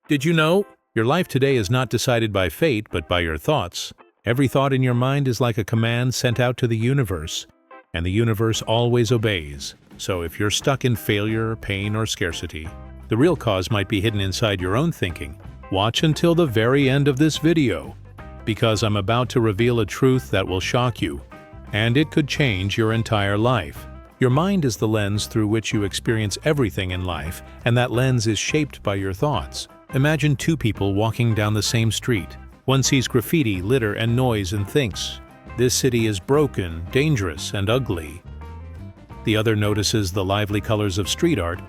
Did you know? Your life today is not decided by fate, but by your thoughts. Every thought in your mind is like a command sent out to the universe, and the universe always obeys. So if you're stuck in failure, pain, or scarcity, the real cause might be hidden inside your own thinking. Watch until the very end of this video, because I'm about to reveal a truth that will shock you, and it could change your entire life. Your mind is the lens through which you experience everything in life, and that lens is shaped by your thoughts. Imagine two people walking down the same street. One sees graffiti, litter, and noise and thinks, "This city is broken, dangerous, and ugly." The other notices the lively colors of street art,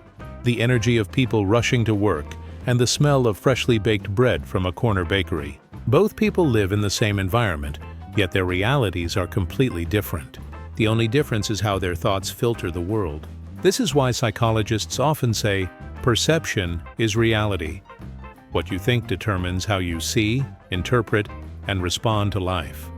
the energy of people rushing to work, and the smell of freshly baked bread from a corner bakery. Both people live in the same environment, yet their realities are completely different. The only difference is how their thoughts filter the world. This is why psychologists often say, perception is reality. What you think determines how you see, interpret, and respond to life.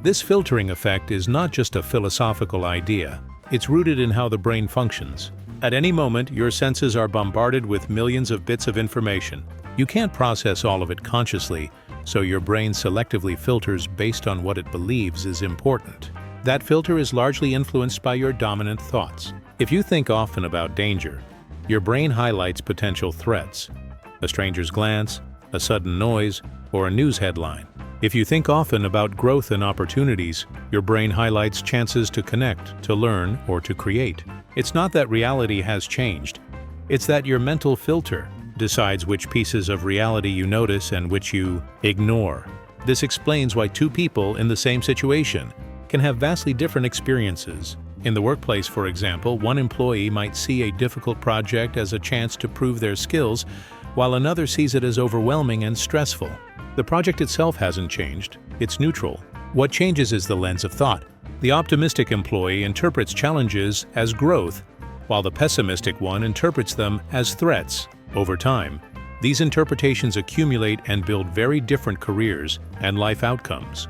This filtering effect is not just a philosophical idea. It's rooted in how the brain functions. At any moment, your senses are bombarded with millions of bits of information. You can't process all of it consciously, so your brain selectively filters based on what it believes is important. That filter is largely influenced by your dominant thoughts. If you think often about danger, your brain highlights potential threats. A stranger's glance, a sudden noise, or a news headline. If you think often about growth and opportunities, your brain highlights chances to connect, to learn, or to create. It's not that reality has changed. It's that your mental filter decides which pieces of reality you notice and which you ignore. This explains why two people in the same situation can have vastly different experiences. In the workplace, for example, one employee might see a difficult project as a chance to prove their skills, while another sees it as overwhelming and stressful. The project itself hasn't changed, it's neutral. What changes is the lens of thought. The optimistic employee interprets challenges as growth, while the pessimistic one interprets them as threats. Over time, these interpretations accumulate and build very different careers and life outcomes.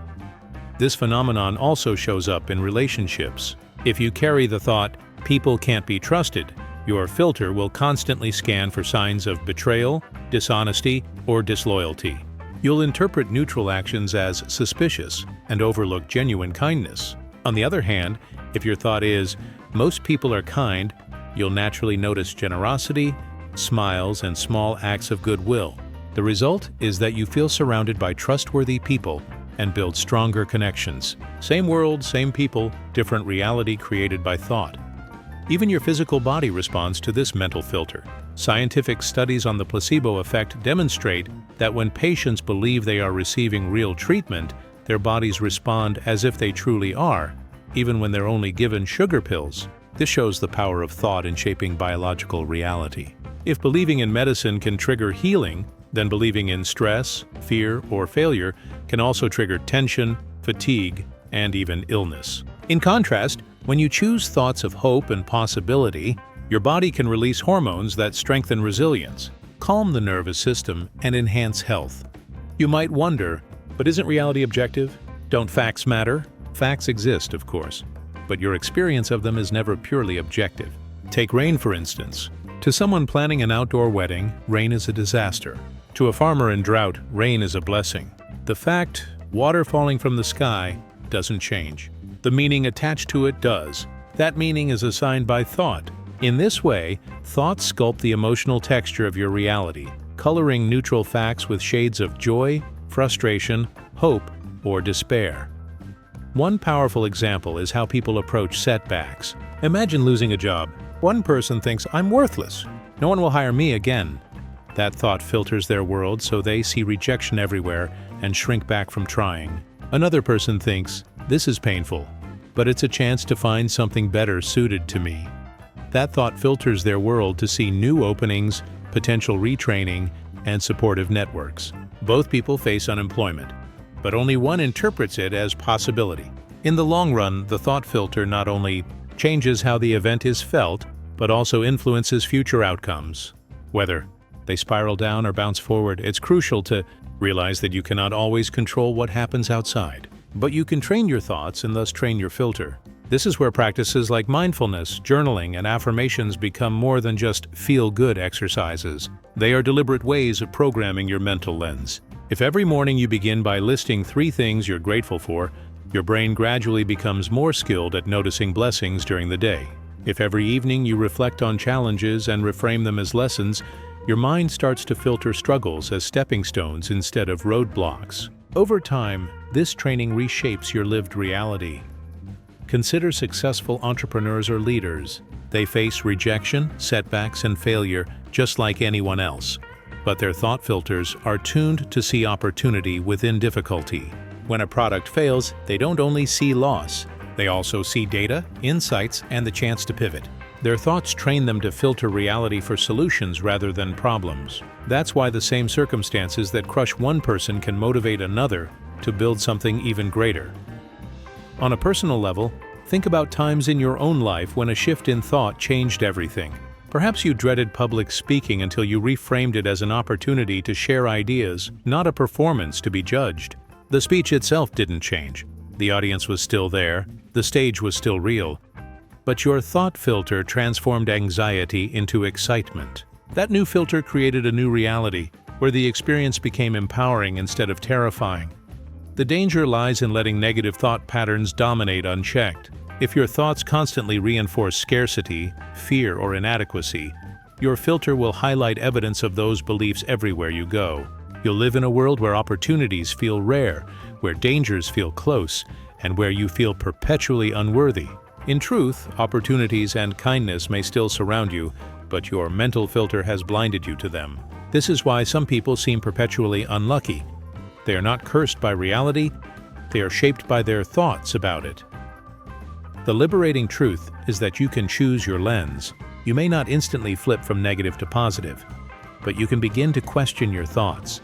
This phenomenon also shows up in relationships. If you carry the thought, "people can't be trusted," your filter will constantly scan for signs of betrayal, dishonesty, or disloyalty. You'll interpret neutral actions as suspicious and overlook genuine kindness. On the other hand, if your thought is, "most people are kind," you'll naturally notice generosity, smiles, and small acts of goodwill. The result is that you feel surrounded by trustworthy people and build stronger connections. Same world, same people, different reality created by thought. Even your physical body responds to this mental filter. Scientific studies on the placebo effect demonstrate that when patients believe they are receiving real treatment, their bodies respond as if they truly are, even when they're only given sugar pills. This shows the power of thought in shaping biological reality. If believing in medicine can trigger healing, then believing in stress, fear, or failure can also trigger tension, fatigue, and even illness. In contrast, when you choose thoughts of hope and possibility, your body can release hormones that strengthen resilience, calm the nervous system, and enhance health. You might wonder, but isn't reality objective? Don't facts matter? Facts exist, of course, but your experience of them is never purely objective. Take rain, for instance. To someone planning an outdoor wedding, rain is a disaster. To a farmer in drought, rain is a blessing. The fact, water falling from the sky, doesn't change. The meaning attached to it does. That meaning is assigned by thought. In this way, thoughts sculpt the emotional texture of your reality, coloring neutral facts with shades of joy, frustration, hope, or despair. One powerful example is how people approach setbacks. Imagine losing a job. One person thinks, "I'm worthless. No one will hire me again." That thought filters their world, so they see rejection everywhere and shrink back from trying. Another person thinks, "This is painful, but it's a chance to find something better suited to me." That thought filters their world to see new openings, potential retraining, and supportive networks. Both people face unemployment, but only one interprets it as possibility. In the long run, the thought filter not only changes how the event is felt, but also influences future outcomes. Whether they spiral down or bounce forward, it's crucial to realize that you cannot always control what happens outside. But you can train your thoughts and thus train your filter. This is where practices like mindfulness, journaling, and affirmations become more than just feel-good exercises. They are deliberate ways of programming your mental lens. If every morning you begin by listing 3 things you're grateful for, your brain gradually becomes more skilled at noticing blessings during the day. If every evening you reflect on challenges and reframe them as lessons, your mind starts to filter struggles as stepping stones instead of roadblocks. Over time, this training reshapes your lived reality. Consider successful entrepreneurs or leaders. They face rejection, setbacks, and failure just like anyone else. But their thought filters are tuned to see opportunity within difficulty. When a product fails, they don't only see loss, they also see data, insights, and the chance to pivot. Their thoughts train them to filter reality for solutions rather than problems. That's why the same circumstances that crush one person can motivate another to build something even greater. On a personal level, think about times in your own life when a shift in thought changed everything. Perhaps you dreaded public speaking until you reframed it as an opportunity to share ideas, not a performance to be judged. The speech itself didn't change. The audience was still there, the stage was still real. But your thought filter transformed anxiety into excitement. That new filter created a new reality, where the experience became empowering instead of terrifying. The danger lies in letting negative thought patterns dominate unchecked. If your thoughts constantly reinforce scarcity, fear, or inadequacy, your filter will highlight evidence of those beliefs everywhere you go. You'll live in a world where opportunities feel rare, where dangers feel close, and where you feel perpetually unworthy. In truth, opportunities and kindness may still surround you, but your mental filter has blinded you to them. This is why some people seem perpetually unlucky. They are not cursed by reality, they are shaped by their thoughts about it. The liberating truth is that you can choose your lens. You may not instantly flip from negative to positive, but you can begin to question your thoughts.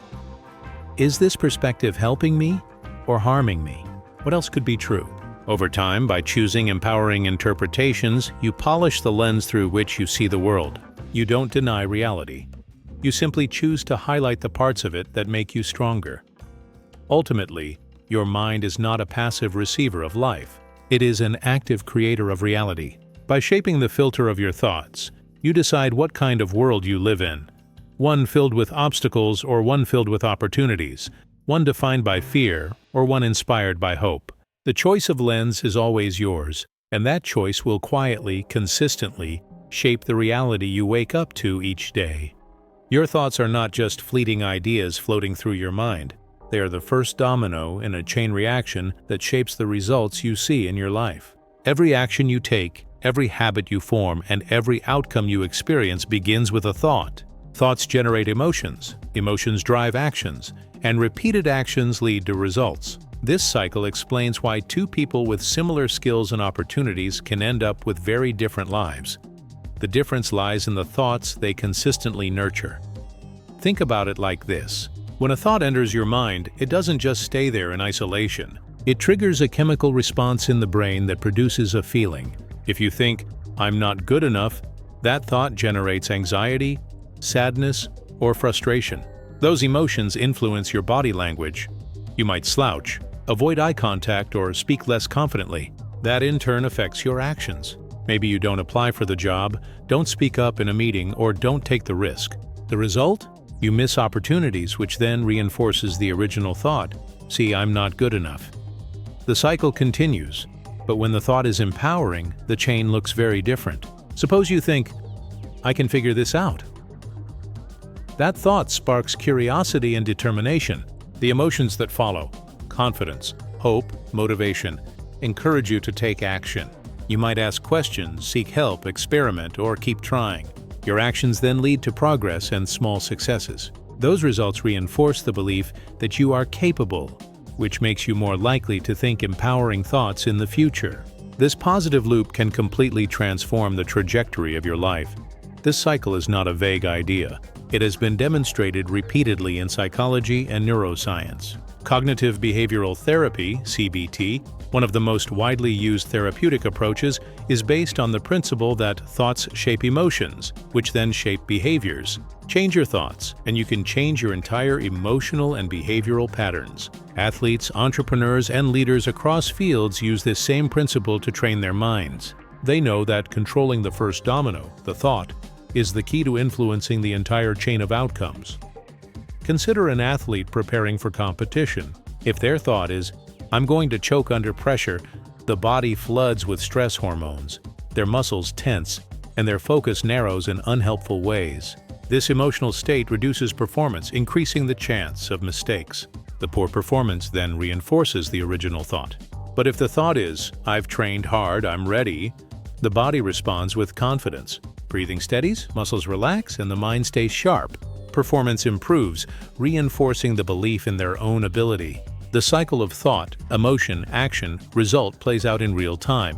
Is this perspective helping me or harming me? What else could be true? Over time, by choosing empowering interpretations, you polish the lens through which you see the world. You don't deny reality. You simply choose to highlight the parts of it that make you stronger. Ultimately, your mind is not a passive receiver of life. It is an active creator of reality. By shaping the filter of your thoughts, you decide what kind of world you live in. One filled with obstacles or one filled with opportunities. One defined by fear or one inspired by hope. The choice of lens is always yours, and that choice will quietly, consistently shape the reality you wake up to each day. Your thoughts are not just fleeting ideas floating through your mind. They are the first domino in a chain reaction that shapes the results you see in your life. Every action you take, every habit you form, and every outcome you experience begins with a thought. Thoughts generate emotions, emotions drive actions, and repeated actions lead to results. This cycle explains why 2 people with similar skills and opportunities can end up with very different lives. The difference lies in the thoughts they consistently nurture. Think about it like this. When a thought enters your mind, it doesn't just stay there in isolation. It triggers a chemical response in the brain that produces a feeling. If you think, "I'm not good enough," that thought generates anxiety, sadness, or frustration. Those emotions influence your body language. You might slouch, avoid eye contact, or speak less confidently. That in turn affects your actions. Maybe you don't apply for the job, don't speak up in a meeting, or don't take the risk. The result? You miss opportunities, which then reinforces the original thought, "See, I'm not good enough." The cycle continues, but when the thought is empowering, the chain looks very different. Suppose you think, "I can figure this out." That thought sparks curiosity and determination. The emotions that follow, confidence, hope, motivation, encourage you to take action. You might ask questions, seek help, experiment, or keep trying. Your actions then lead to progress and small successes. Those results reinforce the belief that you are capable, which makes you more likely to think empowering thoughts in the future. This positive loop can completely transform the trajectory of your life. This cycle is not a vague idea. It has been demonstrated repeatedly in psychology and neuroscience. Cognitive behavioral therapy, CBT, one of the most widely used therapeutic approaches, is based on the principle that thoughts shape emotions, which then shape behaviors. Change your thoughts, and you can change your entire emotional and behavioral patterns. Athletes, entrepreneurs, and leaders across fields use this same principle to train their minds. They know that controlling the first domino, the thought, is the key to influencing the entire chain of outcomes. Consider an athlete preparing for competition. If their thought is, "I'm going to choke under pressure," the body floods with stress hormones, their muscles tense, and their focus narrows in unhelpful ways. This emotional state reduces performance, increasing the chance of mistakes. The poor performance then reinforces the original thought. But if the thought is, "I've trained hard, I'm ready," the body responds with confidence. Breathing steadies, muscles relax, and the mind stays sharp. Performance improves, reinforcing the belief in their own ability. The cycle of thought, emotion, action, result plays out in real time.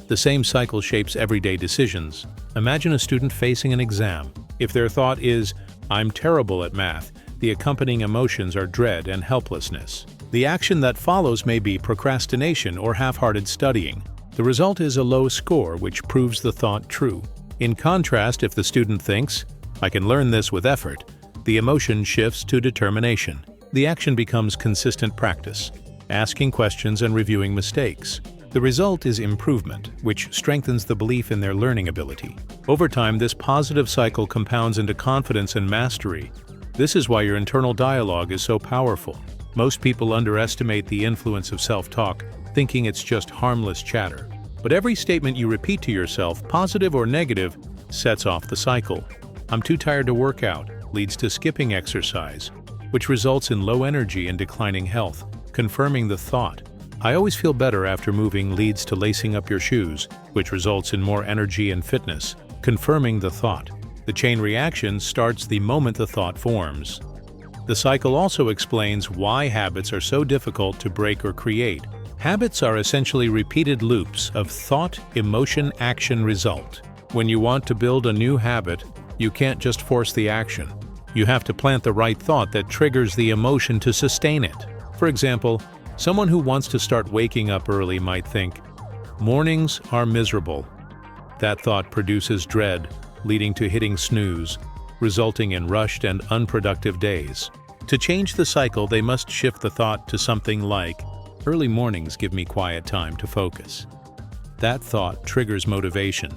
The same cycle shapes everyday decisions. Imagine a student facing an exam. If their thought is, "I'm terrible at math," the accompanying emotions are dread and helplessness. The action that follows may be procrastination or half-hearted studying. The result is a low score, which proves the thought true. In contrast, if the student thinks, "I can learn this with effort," the emotion shifts to determination. The action becomes consistent practice, asking questions and reviewing mistakes. The result is improvement, which strengthens the belief in their learning ability. Over time, this positive cycle compounds into confidence and mastery. This is why your internal dialogue is so powerful. Most people underestimate the influence of self-talk, thinking it's just harmless chatter. But every statement you repeat to yourself, positive or negative, sets off the cycle. "I'm too tired to work out" leads to skipping exercise, which results in low energy and declining health, confirming the thought. "I always feel better after moving" leads to lacing up your shoes, which results in more energy and fitness, confirming the thought. The chain reaction starts the moment the thought forms. The cycle also explains why habits are so difficult to break or create. Habits are essentially repeated loops of thought, emotion, action, result. When you want to build a new habit, you can't just force the action. You have to plant the right thought that triggers the emotion to sustain it. For example, someone who wants to start waking up early might think, "Mornings are miserable." That thought produces dread, leading to hitting snooze, resulting in rushed and unproductive days. To change the cycle, they must shift the thought to something like, "Early mornings give me quiet time to focus." That thought triggers motivation,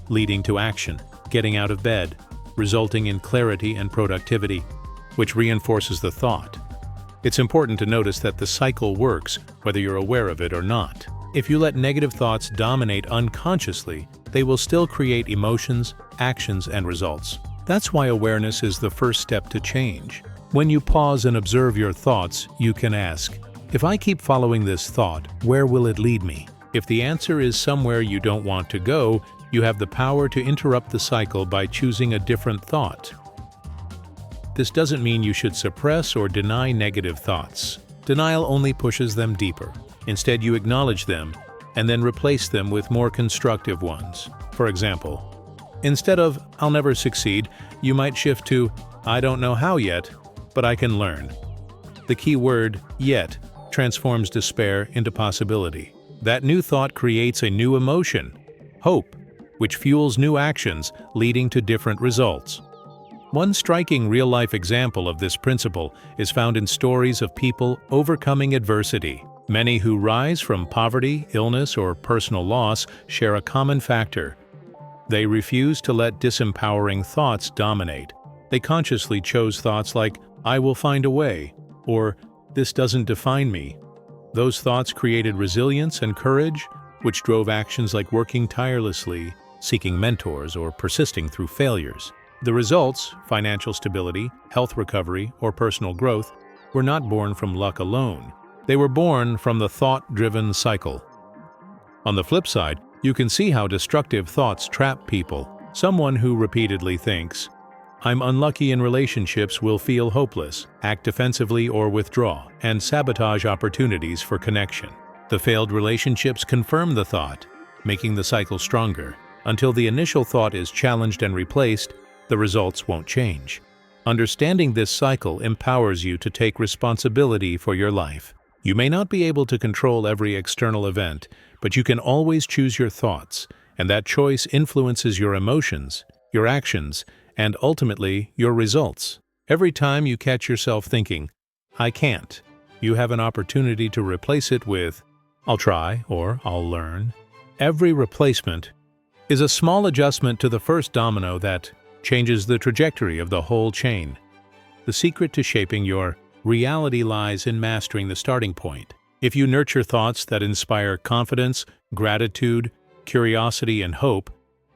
leading to action, getting out of bed, resulting in clarity and productivity, which reinforces the thought. It's important to notice that the cycle works whether you're aware of it or not. If you let negative thoughts dominate unconsciously, they will still create emotions, actions, and results. That's why awareness is the first step to change. When you pause and observe your thoughts, you can ask, "If I keep following this thought, where will it lead me?" If the answer is somewhere you don't want to go, you have the power to interrupt the cycle by choosing a different thought. This doesn't mean you should suppress or deny negative thoughts. Denial only pushes them deeper. Instead, you acknowledge them and then replace them with more constructive ones. For example, instead of "I'll never succeed," you might shift to "I don't know how yet, but I can learn." The key word, "yet," transforms despair into possibility. That new thought creates a new emotion, hope, which fuels new actions, leading to different results. One striking real-life example of this principle is found in stories of people overcoming adversity. Many who rise from poverty, illness, or personal loss share a common factor. They refuse to let disempowering thoughts dominate. They consciously chose thoughts like, "I will find a way," or "This doesn't define me." Those thoughts created resilience and courage, which drove actions like working tirelessly, seeking mentors, or persisting through failures. The results, financial stability, health recovery, or personal growth, were not born from luck alone. They were born from the thought-driven cycle. On the flip side, you can see how destructive thoughts trap people. Someone who repeatedly thinks, "I'm unlucky in relationships," will feel hopeless, act defensively or withdraw, and sabotage opportunities for connection. The failed relationships confirm the thought, making the cycle stronger. Until the initial thought is challenged and replaced, the results won't change. Understanding this cycle empowers you to take responsibility for your life. You may not be able to control every external event, but you can always choose your thoughts, and that choice influences your emotions, your actions, and ultimately your results. Every time you catch yourself thinking, "I can't," you have an opportunity to replace it with, "I'll try," or "I'll learn." Every replacement is a small adjustment to the first domino that changes the trajectory of the whole chain. The secret to shaping your reality lies in mastering the starting point. If you nurture thoughts that inspire confidence, gratitude, curiosity, and hope,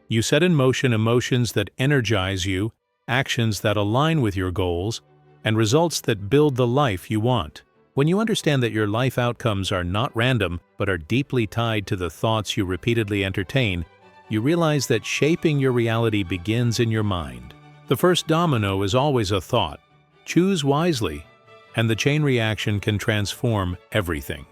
you set in motion emotions that energize you, actions that align with your goals, and results that build the life you want. When you understand that your life outcomes are not random but are deeply tied to the thoughts you repeatedly entertain, you realize that shaping your reality begins in your mind. The first domino is always a thought. Choose wisely, and the chain reaction can transform everything.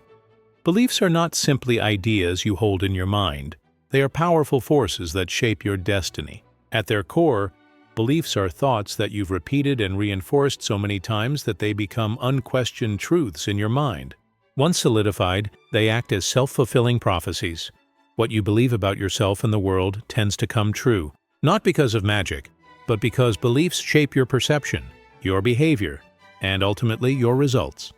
Beliefs are not simply ideas you hold in your mind. They are powerful forces that shape your destiny. At their core, beliefs are thoughts that you've repeated and reinforced so many times that they become unquestioned truths in your mind. Once solidified, they act as self-fulfilling prophecies. What you believe about yourself and the world tends to come true, not because of magic, but because beliefs shape your perception, your behavior, and ultimately your results.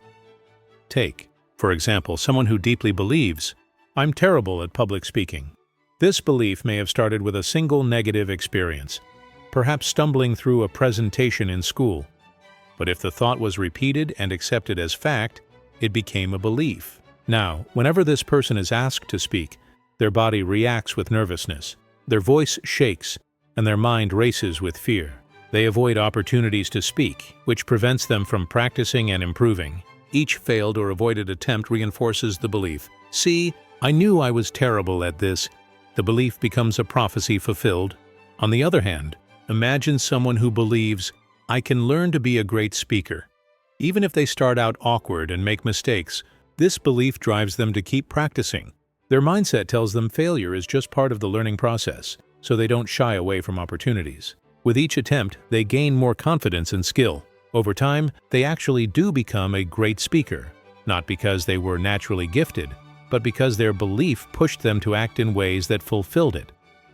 Take, for example, someone who deeply believes, "I'm terrible at public speaking." This belief may have started with a single negative experience, perhaps stumbling through a presentation in school. But if the thought was repeated and accepted as fact, it became a belief. Now, whenever this person is asked to speak, their body reacts with nervousness, their voice shakes, and their mind races with fear. They avoid opportunities to speak, which prevents them from practicing and improving. Each failed or avoided attempt reinforces the belief, "See, I knew I was terrible at this." The belief becomes a prophecy fulfilled. On the other hand, imagine someone who believes, "I can learn to be a great speaker." Even if they start out awkward and make mistakes, this belief drives them to keep practicing. Their mindset tells them failure is just part of the learning process, so they don't shy away from opportunities. With each attempt, they gain more confidence and skill. Over time, they actually do become a great speaker, not because they were naturally gifted, but because their belief pushed them to act in ways that fulfilled it.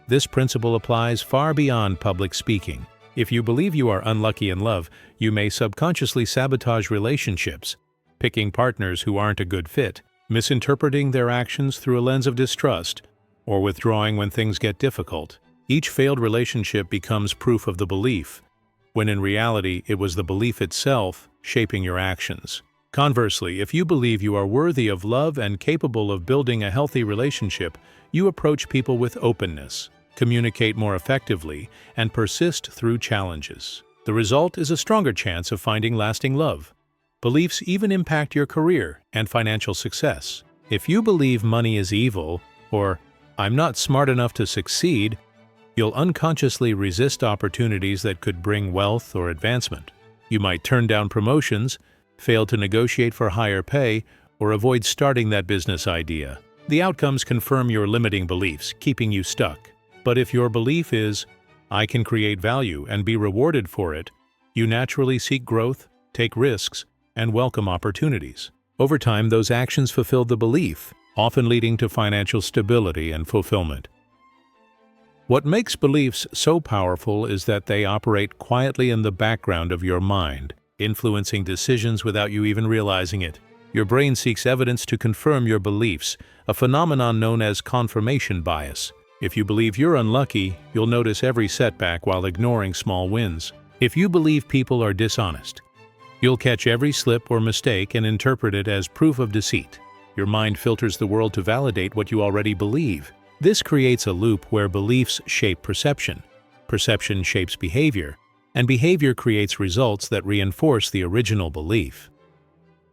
This principle applies far beyond public speaking. If you believe you are unlucky in love, you may subconsciously sabotage relationships, picking partners who aren't a good fit, misinterpreting their actions through a lens of distrust, or withdrawing when things get difficult. Each failed relationship becomes proof of the belief, when in reality it was the belief itself shaping your actions. Conversely, if you believe you are worthy of love and capable of building a healthy relationship, you approach people with openness, communicate more effectively, and persist through challenges. The result is a stronger chance of finding lasting love. Beliefs even impact your career and financial success. If you believe money is evil, or "I'm not smart enough to succeed," you'll unconsciously resist opportunities that could bring wealth or advancement. You might turn down promotions, fail to negotiate for higher pay, or avoid starting that business idea. The outcomes confirm your limiting beliefs, keeping you stuck. But if your belief is, "I can create value and be rewarded for it," you naturally seek growth, take risks, and welcome opportunities. Over time, those actions fulfill the belief, often leading to financial stability and fulfillment. What makes beliefs so powerful is that they operate quietly in the background of your mind, influencing decisions without you even realizing it. Your brain seeks evidence to confirm your beliefs, a phenomenon known as confirmation bias. If you believe you're unlucky, you'll notice every setback while ignoring small wins. If you believe people are dishonest, you'll catch every slip or mistake and interpret it as proof of deceit. Your mind filters the world to validate what you already believe. This creates a loop where beliefs shape perception, perception shapes behavior, and behavior creates results that reinforce the original belief.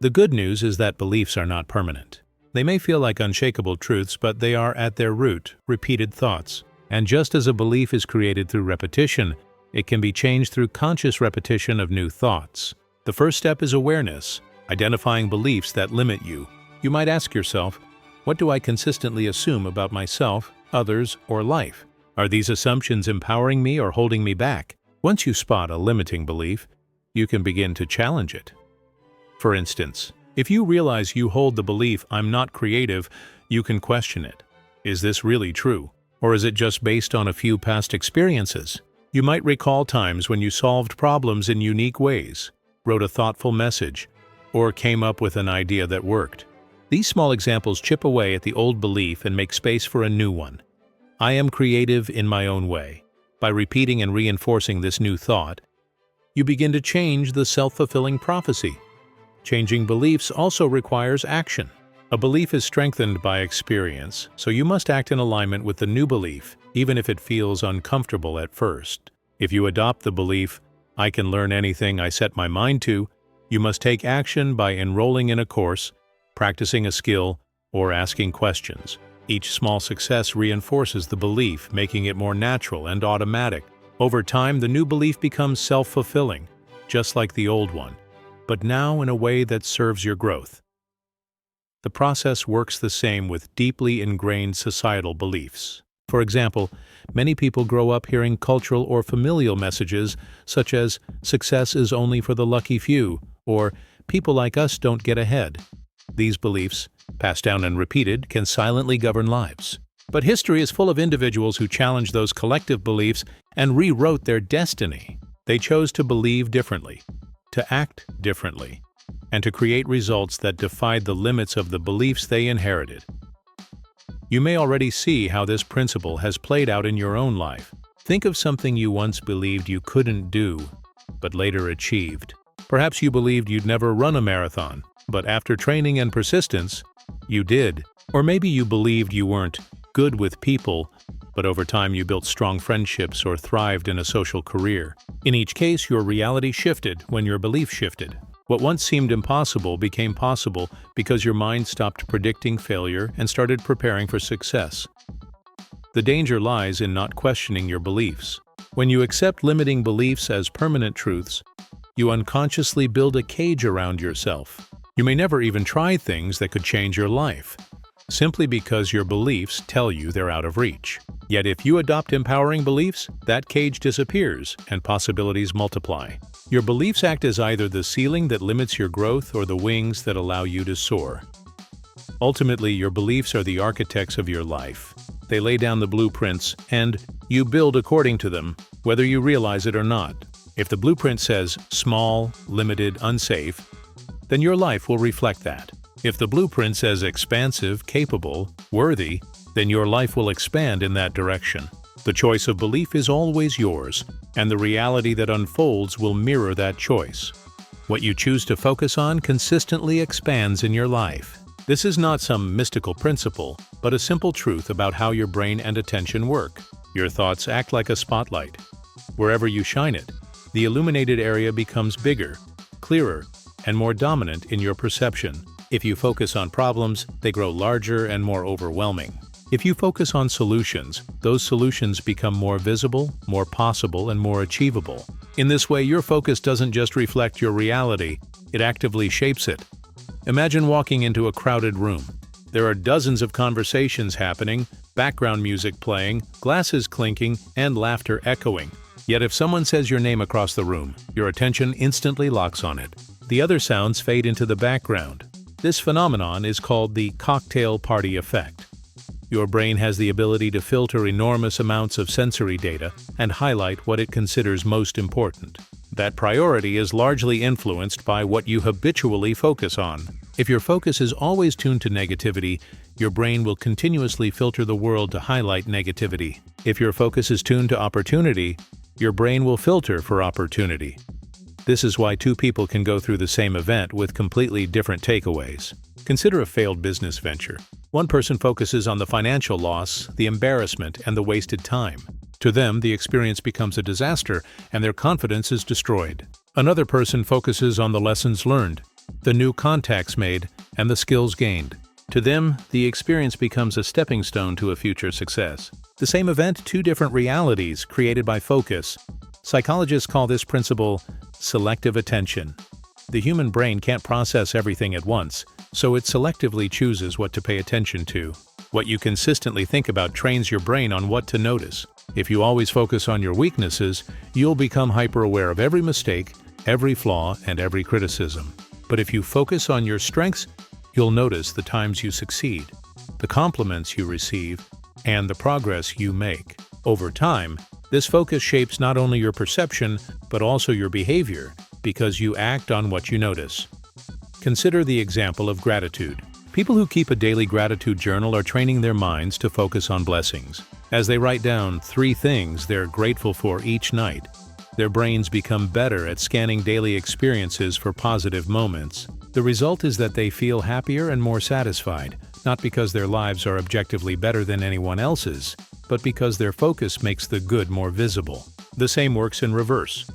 The good news is that beliefs are not permanent. They may feel like unshakable truths, but they are at their root repeated thoughts. And just as a belief is created through repetition, it can be changed through conscious repetition of new thoughts. The first step is awareness, identifying beliefs that limit you. You might ask yourself, what do I consistently assume about myself, others, or life? Are these assumptions empowering me or holding me back? Once you spot a limiting belief, you can begin to challenge it. For instance, if you realize you hold the belief "I'm not creative," you can question it. Is this really true? Or is it just based on a few past experiences? You might recall times when you solved problems in unique ways, wrote a thoughtful message, or came up with an idea that worked. These small examples chip away at the old belief and make space for a new one. I am creative in my own way. By repeating and reinforcing this new thought, you begin to change the self-fulfilling prophecy. Changing beliefs also requires action. A belief is strengthened by experience, so you must act in alignment with the new belief, even if it feels uncomfortable at first. If you adopt the belief, "I can learn anything I set my mind to," you must take action by enrolling in a course, practicing a skill, or asking questions. Each small success reinforces the belief, making it more natural and automatic. Over time, the new belief becomes self-fulfilling, just like the old one, but now in a way that serves your growth. The process works the same with deeply ingrained societal beliefs. For example, many people grow up hearing cultural or familial messages such as "success is only for the lucky few," or "people like us don't get ahead." These beliefs, passed down and repeated, can silently govern lives. But history is full of individuals who challenged those collective beliefs and rewrote their destiny. They chose to believe differently, to act differently, and to create results that defied the limits of the beliefs they inherited. You may already see how this principle has played out in your own life. Think of something you once believed you couldn't do, but later achieved. Perhaps you believed you'd never run a marathon, but after training and persistence, you did. Or maybe you believed you weren't good with people, but over time you built strong friendships or thrived in a social career. In each case, your reality shifted when your belief shifted. What once seemed impossible became possible because your mind stopped predicting failure and started preparing for success. The danger lies in not questioning your beliefs. When you accept limiting beliefs as permanent truths, you unconsciously build a cage around yourself. You may never even try things that could change your life, simply because your beliefs tell you they're out of reach. Yet if you adopt empowering beliefs, that cage disappears and possibilities multiply. Your beliefs act as either the ceiling that limits your growth or the wings that allow you to soar. Ultimately, your beliefs are the architects of your life. They lay down the blueprints, and you build according to them, whether you realize it or not. If the blueprint says small, limited, unsafe, then your life will reflect that. If the blueprint says expansive, capable, worthy, then your life will expand in that direction. The choice of belief is always yours, and the reality that unfolds will mirror that choice. What you choose to focus on consistently expands in your life. This is not some mystical principle, but a simple truth about how your brain and attention work. Your thoughts act like a spotlight. Wherever you shine it, the illuminated area becomes bigger, clearer, and more dominant in your perception. If you focus on problems, they grow larger and more overwhelming. If you focus on solutions, those solutions become more visible, more possible, and more achievable. In this way, your focus doesn't just reflect your reality, it actively shapes it. Imagine walking into a crowded room. There are dozens of conversations happening, background music playing, glasses clinking, and laughter echoing. Yet if someone says your name across the room, your attention instantly locks on it. The other sounds fade into the background. This phenomenon is called the cocktail party effect. Your brain has the ability to filter enormous amounts of sensory data and highlight what it considers most important. That priority is largely influenced by what you habitually focus on. If your focus is always tuned to negativity, your brain will continuously filter the world to highlight negativity. If your focus is tuned to opportunity, your brain will filter for opportunity. This is why two people can go through the same event with completely different takeaways. Consider a failed business venture. One person focuses on the financial loss, the embarrassment, and the wasted time. To them, the experience becomes a disaster, and their confidence is destroyed. Another person focuses on the lessons learned, the new contacts made, and the skills gained. To them, the experience becomes a stepping stone to a future success. The same event, two different realities created by focus. Psychologists call this principle selective attention. The human brain can't process everything at once, so it selectively chooses what to pay attention to. What you consistently think about trains your brain on what to notice. If you always focus on your weaknesses, you'll become hyper-aware of every mistake every flaw, and every criticism. But if you focus on your strengths, you'll notice the times you succeed, the compliments you receive, and the progress you make. Over time, this focus shapes not only your perception, but also your behavior, because you act on what you notice. Consider the example of gratitude. People who keep a daily gratitude journal are training their minds to focus on blessings. As they write down 3 things they're grateful for each night, their brains become better at scanning daily experiences for positive moments. The result is that they feel happier and more satisfied, not because their lives are objectively better than anyone else's, but because their focus makes the good more visible. The same works in reverse.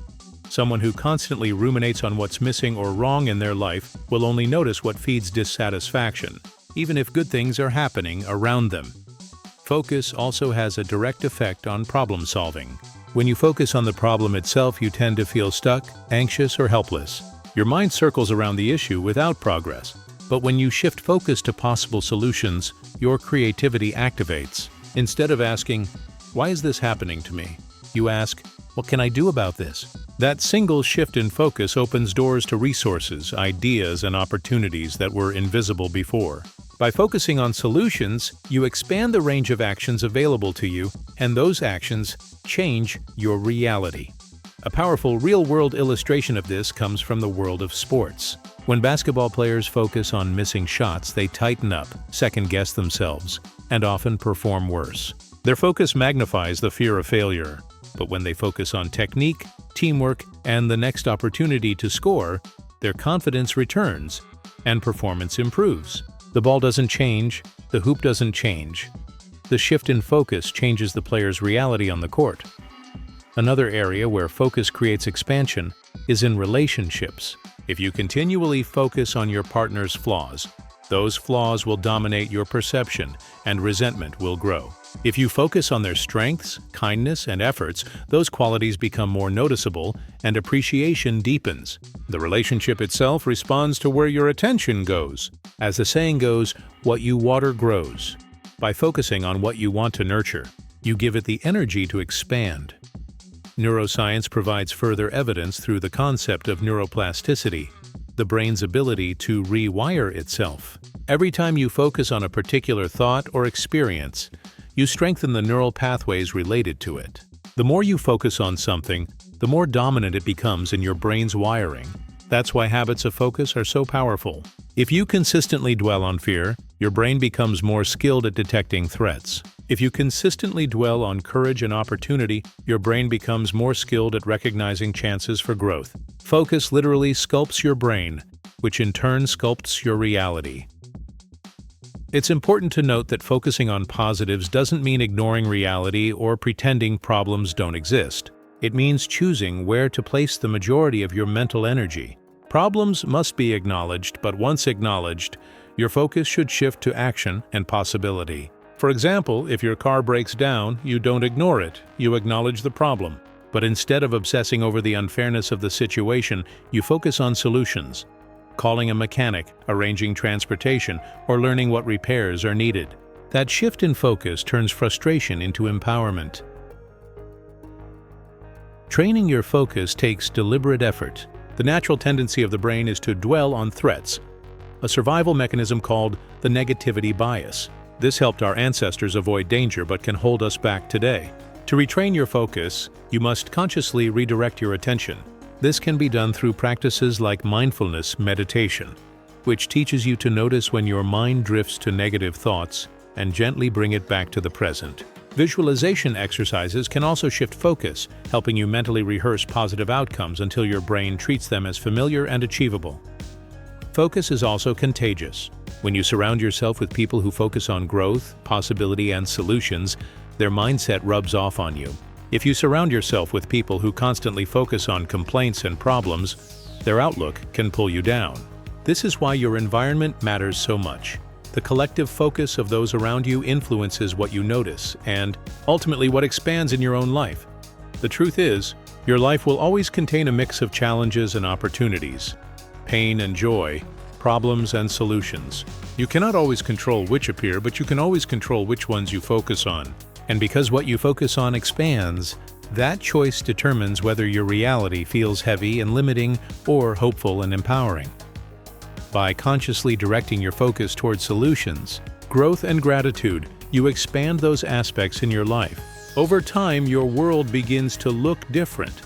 Someone who constantly ruminates on what's missing or wrong in their life will only notice what feeds dissatisfaction, even if good things are happening around them. Focus also has a direct effect on problem solving. When you focus on the problem itself, you tend to feel stuck, anxious, or helpless. Your mind circles around the issue without progress. But when you shift focus to possible solutions, your creativity activates. Instead of asking, "Why is this happening to me?" you ask, "What can I do about this?" That single shift in focus opens doors to resources, ideas, and opportunities that were invisible before. By focusing on solutions, you expand the range of actions available to you, and those actions change your reality. A powerful real-world illustration of this comes from the world of sports. When basketball players focus on missing shots, they tighten up, second-guess themselves, and often perform worse. Their focus magnifies the fear of failure. But when they focus on technique, teamwork, and the next opportunity to score, their confidence returns, and performance improves. The ball doesn't change, the hoop doesn't change. The shift in focus changes the player's reality on the court. Another area where focus creates expansion is in relationships. If you continually focus on your partner's flaws, those flaws will dominate your perception, and resentment will grow. If you focus on their strengths, kindness, and efforts, those qualities become more noticeable, and appreciation deepens. The relationship itself responds to where your attention goes. As the saying goes, what you water grows. By focusing on what you want to nurture, you give it the energy to expand. Neuroscience provides further evidence through the concept of neuroplasticity, the brain's ability to rewire itself. Every time you focus on a particular thought or experience, you strengthen the neural pathways related to it. The more you focus on something, the more dominant it becomes in your brain's wiring. That's why habits of focus are so powerful. If you consistently dwell on fear, your brain becomes more skilled at detecting threats. If you consistently dwell on courage and opportunity, your brain becomes more skilled at recognizing chances for growth. Focus literally sculpts your brain, which in turn sculpts your reality. It's important to note that focusing on positives doesn't mean ignoring reality or pretending problems don't exist. It means choosing where to place the majority of your mental energy. Problems must be acknowledged, but once acknowledged, your focus should shift to action and possibility. For example, if your car breaks down, you don't ignore it, you acknowledge the problem. But instead of obsessing over the unfairness of the situation, you focus on solutions. Calling a mechanic, arranging transportation, or learning what repairs are needed. That shift in focus turns frustration into empowerment. Training your focus takes deliberate effort. The natural tendency of the brain is to dwell on threats, a survival mechanism called the negativity bias. This helped our ancestors avoid danger but can hold us back today. To retrain your focus, you must consciously redirect your attention. This can be done through practices like mindfulness meditation, which teaches you to notice when your mind drifts to negative thoughts and gently bring it back to the present. Visualization exercises can also shift focus, helping you mentally rehearse positive outcomes until your brain treats them as familiar and achievable. Focus is also contagious. When you surround yourself with people who focus on growth, possibility, and solutions, their mindset rubs off on you. If you surround yourself with people who constantly focus on complaints and problems, their outlook can pull you down. This is why your environment matters so much. The collective focus of those around you influences what you notice and, ultimately, what expands in your own life. The truth is, your life will always contain a mix of challenges and opportunities, pain and joy, problems and solutions. You cannot always control which appear, but you can always control which ones you focus on. And because what you focus on expands, That choice determines whether your reality feels heavy and limiting or hopeful and empowering. By consciously directing your focus toward solutions, growth, and gratitude, you expand those aspects in your life. Over time, your world begins to look different,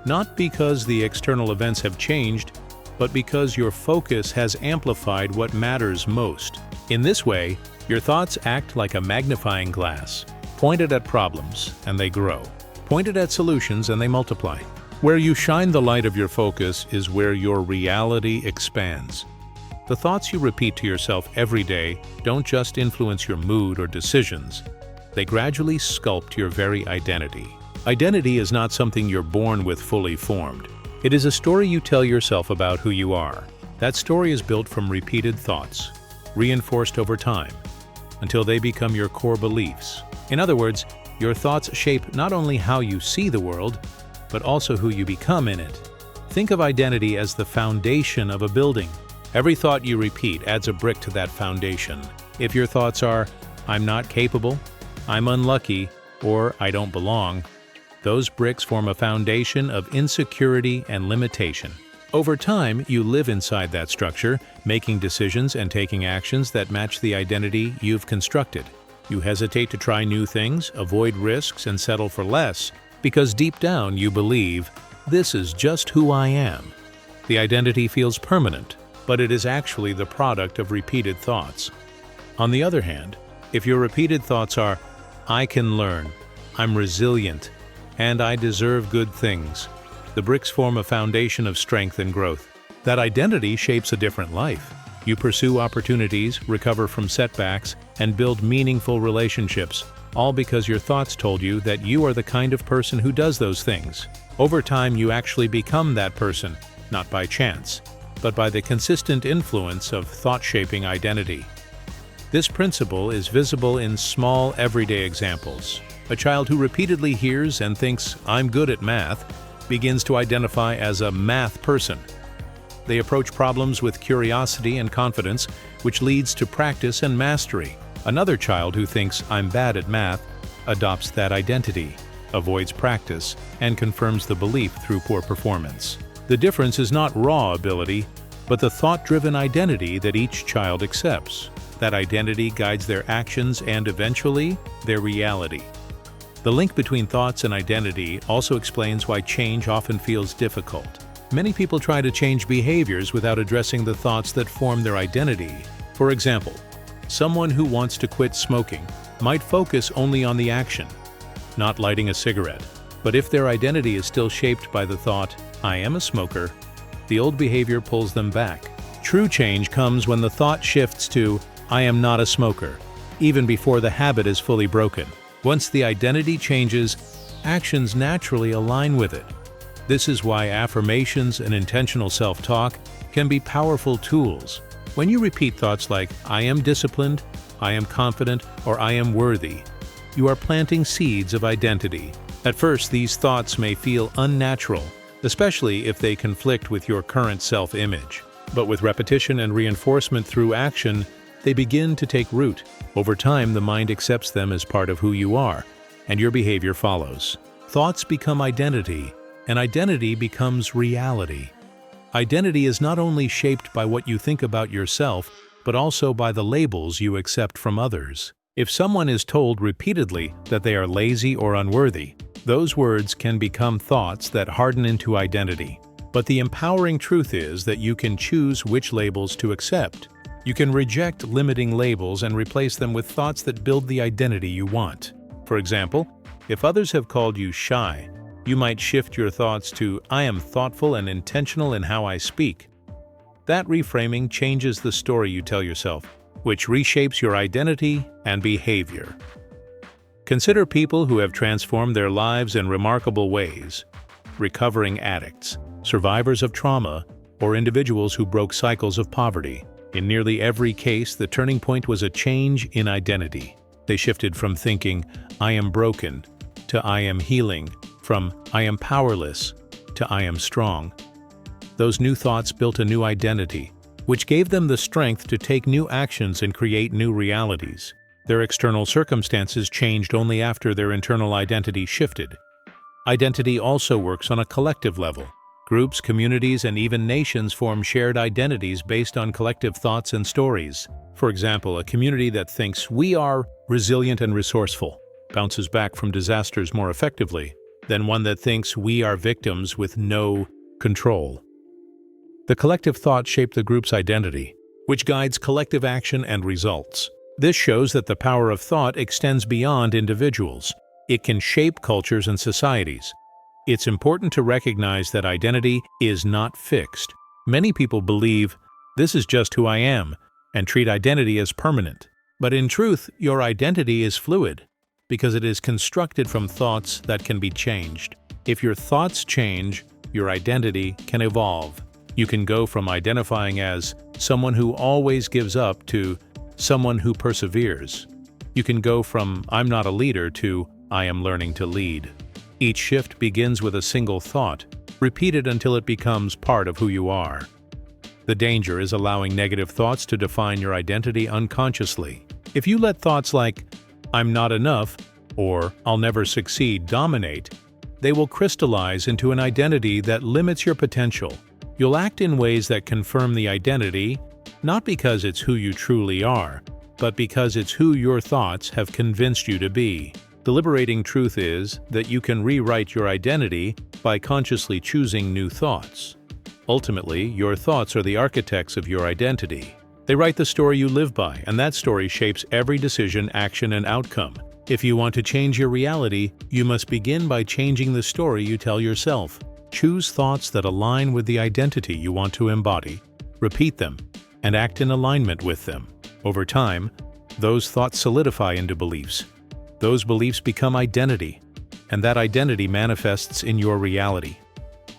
not because the external events have changed, but because your focus has amplified what matters most. In this way, your thoughts act like a magnifying glass, pointed at problems, and they grow. Pointed at solutions, and they multiply. Where you shine the light of your focus is where your reality expands. The thoughts you repeat to yourself every day don't just influence your mood or decisions. They gradually sculpt your very identity. Identity is not something you're born with fully formed. It is a story you tell yourself about who you are. That story is built from repeated thoughts, reinforced over time, until they become your core beliefs. In other words, your thoughts shape not only how you see the world, but also who you become in it. Think of identity as the foundation of a building. Every thought you repeat adds a brick to that foundation. If your thoughts are, "I'm not capable," "I'm unlucky," or "I don't belong," those bricks form a foundation of insecurity and limitation. Over time, you live inside that structure, making decisions and taking actions that match the identity you've constructed. You hesitate to try new things, avoid risks, and settle for less, because deep down you believe, "This is just who I am." The identity feels permanent, but it is actually the product of repeated thoughts. On the other hand, if your repeated thoughts are, "I can learn," "I'm resilient," and "I deserve good things," the bricks form a foundation of strength and growth. That identity shapes a different life. You pursue opportunities, recover from setbacks, and build meaningful relationships, all because your thoughts told you that you are the kind of person who does those things. Over time, you actually become that person, not by chance, but by the consistent influence of thought-shaping identity. This principle is visible in small, everyday examples. A child who repeatedly hears and thinks, "I'm good at math," begins to identify as a math person. They approach problems with curiosity and confidence, which leads to practice and mastery. Another child who thinks, "I'm bad at math," adopts that identity, avoids practice, and confirms the belief through poor performance. The difference is not raw ability, but the thought-driven identity that each child accepts. That identity guides their actions and, eventually, their reality. The link between thoughts and identity also explains why change often feels difficult. Many people try to change behaviors without addressing the thoughts that form their identity. For example, someone who wants to quit smoking might focus only on the action, not lighting a cigarette. But if their identity is still shaped by the thought, "I am a smoker," the old behavior pulls them back. True change comes when the thought shifts to, "I am not a smoker," even before the habit is fully broken. Once the identity changes, actions naturally align with it. This is why affirmations and intentional self-talk can be powerful tools. When you repeat thoughts like, "I am disciplined," "I am confident," or "I am worthy," you are planting seeds of identity. At first, these thoughts may feel unnatural, especially if they conflict with your current self-image. But with repetition and reinforcement through action, they begin to take root. Over time, the mind accepts them as part of who you are, and your behavior follows. Thoughts become identity, and identity becomes reality. Identity is not only shaped by what you think about yourself, but also by the labels you accept from others. If someone is told repeatedly that they are lazy or unworthy, those words can become thoughts that harden into identity. But the empowering truth is that you can choose which labels to accept. You can reject limiting labels and replace them with thoughts that build the identity you want. For example, if others have called you shy, you might shift your thoughts to, "I am thoughtful and intentional in how I speak." That reframing changes the story you tell yourself, which reshapes your identity and behavior. Consider people who have transformed their lives in remarkable ways: recovering addicts, survivors of trauma, or individuals who broke cycles of poverty. In nearly every case, the turning point was a change in identity. They shifted from thinking, "I am broken," to "I am healing," from "I am powerless" to "I am strong." Those new thoughts built a new identity, which gave them the strength to take new actions and create new realities. Their external circumstances changed only after their internal identity shifted. Identity also works on a collective level. Groups, communities, and even nations form shared identities based on collective thoughts and stories. For example, a community that thinks we are resilient and resourceful bounces back from disasters more effectively than one that thinks we are victims with no control. The collective thought shapes the group's identity, which guides collective action and results. This shows that the power of thought extends beyond individuals. It can shape cultures and societies. It's important to recognize that identity is not fixed. Many people believe, "This is just who I am," and treat identity as permanent. But in truth, your identity is fluid, because it is constructed from thoughts that can be changed. If your thoughts change, your identity can evolve. You can go from identifying as someone who always gives up to someone who perseveres. You can go from "I'm not a leader" to "I am learning to lead." Each shift begins with a single thought, repeated until it becomes part of who you are. The danger is allowing negative thoughts to define your identity unconsciously. If you let thoughts like "I'm not enough" or "I'll never succeed" dominate, they will crystallize into an identity that limits your potential. You'll act in ways that confirm the identity, not because it's who you truly are, but because it's who your thoughts have convinced you to be. The liberating truth is that you can rewrite your identity by consciously choosing new thoughts. Ultimately, your thoughts are the architects of your identity. They write the story you live by, and that story shapes every decision, action, and outcome. If you want to change your reality, you must begin by changing the story you tell yourself. Choose thoughts that align with the identity you want to embody. Repeat them, and act in alignment with them. Over time, those thoughts solidify into beliefs. Those beliefs become identity, and that identity manifests in your reality.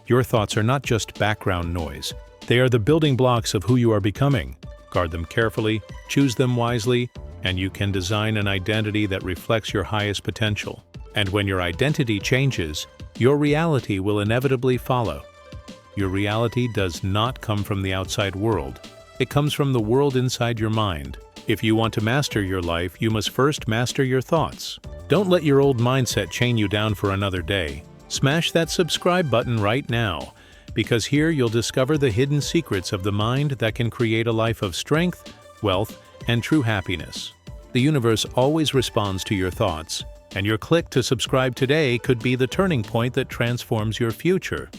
Your thoughts are not just background noise. They are the building blocks of who you are becoming. Guard them carefully, choose them wisely, and you can design an identity that reflects your highest potential. And when your identity changes, your reality will inevitably follow. Your reality does not come from the outside world. It comes from the world inside your mind. If you want to master your life, you must first master your thoughts. Don't let your old mindset chain you down for another day. Smash that subscribe button right now, because here you'll discover the hidden secrets of the mind that can create a life of strength, wealth, and true happiness. The universe always responds to your thoughts, and your click to subscribe today could be the turning point that transforms your future.